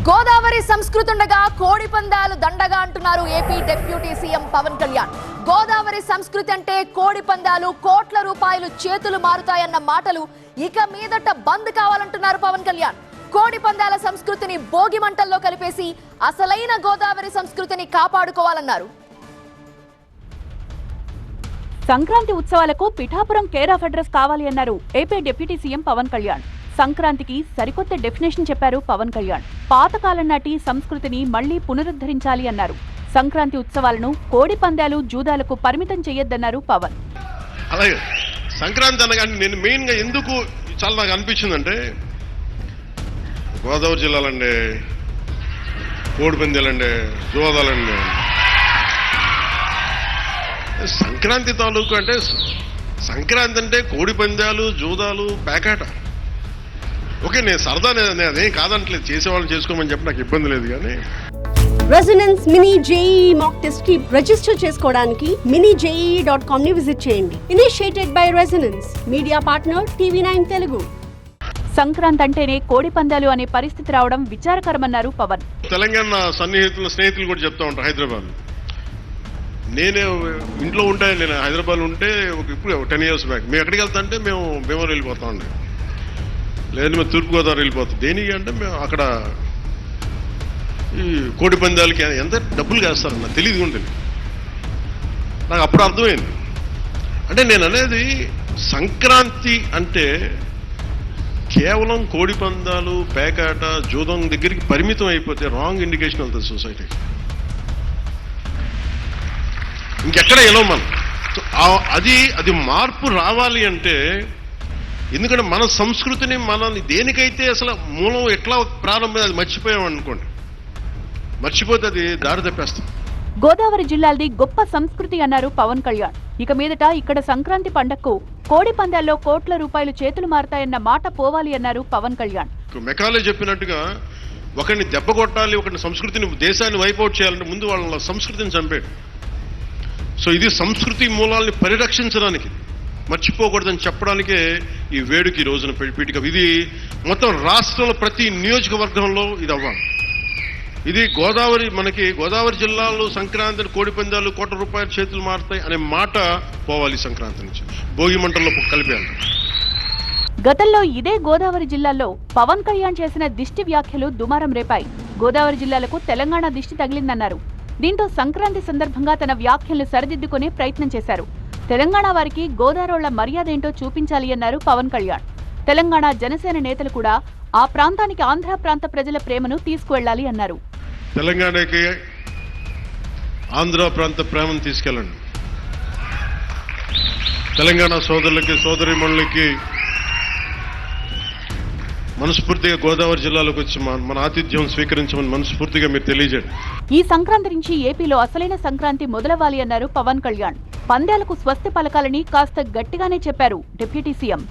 గోదావరి సంస్కృతి ఉండగా కోడి పందాలు దండగా అంటున్నారు AP deputy CM Pawan Kalyan. Godavari సంస్కృతి అంటే కోడి పందాలు, కోట్ల రూపాయలు చేతులు మారుతాయన్న మాటలు ఇక మీదట బంద్ కావాలంటున్నారు పవన్ కళ్యాణ్. కోడి పందాల సంస్కృతిని భోగి మంటల్లో కలిపేసి అసలైన గోదావరి సంస్కృతిని కాపాడుకోవాలన్నారు. సంక్రాంతి ఉత్సవాలకు పిఠాపురం కేర్ ఆఫ్ అడ్రస్ కావాలి అన్నారు AP deputy CM Pawan Kalyan. సంక్రాంతికి సరికొత్త డెఫినేషన్ చెప్పారు పవన్ కళ్యాణ్. పాతకాలం నాటి సంస్కృతిని మళ్లీ పునరుద్ధరించాలి అన్నారు. సంక్రాంతి ఉత్సవాలను కోడి పందాలు, జూదాలకు పరిమితం చేయొద్దన్నారు పవన్. అలాగే సంక్రాంతి అనగానే నేను మెయిన్ గా ఎందుకు చాలా నాకు అనిపించిందంటే, గోదావరి జిల్లాలండి, కోడి పందాలండి, జూదాలండి, సంక్రాంతి తాలూకు అంటే సంక్రాంతి అంటే కోడి పందాలు, జూదాలు, పేకాట. ఓకే, నేను సరదా, నేను అదేం కాదంటలేదు, చేసేవాళ్ళని చేసుకోమని చెప్పి నాకు ఇబ్బంది లేదు. కానీ residence mini JEE mock test కి రిజిస్టర్ చేసుకోవడానికి minijee.com ని విజిట్ చేయండి. Initiated by residence, media partner TV9 Telugu. Sankranti అంటేనే కోడి పందాలు అనే పరిస్థితి రావడం విచారకరమన్నారు పవన్. తెలంగాణ స్నేహితులు కూడా చెప్తా ఉంటారు. హైదరాబాద్ నేనే ఇంట్లో ఉంటే, నేను హైదరాబాద్ ఉంటే ఇప్పుడు 10 years బ్యాక్ మేము ఎక్కడికి వెళ్తా అంటే మేము భీమవరం వెళ్ళిపోతా ఉండే, లేదంటే మేము తూర్పుగోదావరి వెళ్ళిపోతాం. దేనికి అంటే మేము అక్కడ ఈ కోడి పందాలకి ఎంత డబ్బులు వేస్తారని నాకు తెలియదు ఉంటుంది. నాకు అప్పుడు అర్థమైంది. అంటే నేను అనేది సంక్రాంతి అంటే కేవలం కోడి పందాలు, పేకాట, జూదం దగ్గరికి పరిమితం అయిపోతే రాంగ్ ఇండికేషన్ అవుతుంది సొసైటీకి. ఇంకెక్కడ ఎలా మనం అది మార్పు రావాలి అంటే, ఎందుకంటే మన సంస్కృతిని మనల్ని దేనికైతే అసలు మూలం ఎట్లా ప్రారంభం అది మర్చిపోయాం అనుకోండి, మర్చిపోతే అది దారి తప్పేస్తాం. గోదావరి జిల్లాది గొప్ప సంస్కృతి అన్నారు పవన్ కళ్యాణ్. ఇక మీదట ఇక్కడ సంక్రాంతి పండగకు కోడి పందాల్లో కోట్ల రూపాయలు చేతులు మారుతాయన్న మాట పోవాలి అన్నారు పవన్ కళ్యాణ్. మెకాలే చెప్పినట్టుగా ఒకరిని దెబ్బ కొట్టాలి, ఒకరిని సంస్కృతిని, దేశాన్ని వైపౌట్ చేయాలంటే ముందు వాళ్ళ సంస్కృతిని చంపేడు. సో ఇది సంస్కృతి మూలాల్ని పరిరక్షించడానికి, మర్చిపోకూడదని చెప్పడానికే ఈ వేడుక ఈ రోజున పీఠిక. ఇది మొత్తం రాష్ట్రంలో ప్రతి నియోజకవర్గంలో ఇది అవ్వాలి. ఇది మనకి గోదావరి జిల్లాలో సంక్రాంతిని కోడి పందాలు, కోట్ల రూపాయల చేతులు మారుతాయి అనే మాట పోవాలి. సంక్రాంతి నుంచి భోగి మంటల్లో కలిపేయాలి. గతంలో ఇదే గోదావరి జిల్లాలో పవన్ కళ్యాణ్ చేసిన దిష్టి వ్యాఖ్యలు దుమారం రేపాయి. గోదావరి జిల్లాలకు తెలంగాణ దిష్టి తగిలిందన్నారు. దీంతో సంక్రాంతి సందర్భంగా తన వ్యాఖ్యలు సరిదిద్దుకునే ప్రయత్నం చేశారు. తెలంగాణ వారికి గోదావరోళ్ల మర్యాదేంటో చూపించాలి అన్నారు పవన్ కళ్యాణ్. తెలంగాణ జనసేన నేతలు కూడా ఆ ప్రాంతానికి ఆంధ్ర ప్రాంత ప్రజల ప్రేమను తీసుకువెళ్లాలి అన్నారు. తెలంగాణకి ఆంధ్ర ప్రాంత ప్రేమను తీసుకెళ్ళండి. తెలంగాణ సోదరులకి, సోదరీమణులకి మనస్ఫూర్తిగా గోదావరి జిల్లాలోకి వచ్చి మన ఆతిథ్యం స్వీకరించమని మనస్ఫూర్తిగా మీరు తెలియజేయండి. ఈ సంక్రాంతి నుంచి ఏపీలో అసలైన సంక్రాంతి మొదలవ్వాలి అన్నారు పవన్ కళ్యాణ్. పందేలకు స్వస్తి పలకాలని కాస్త గట్టిగానే చెప్పారు డిప్యూటీ సీఎం.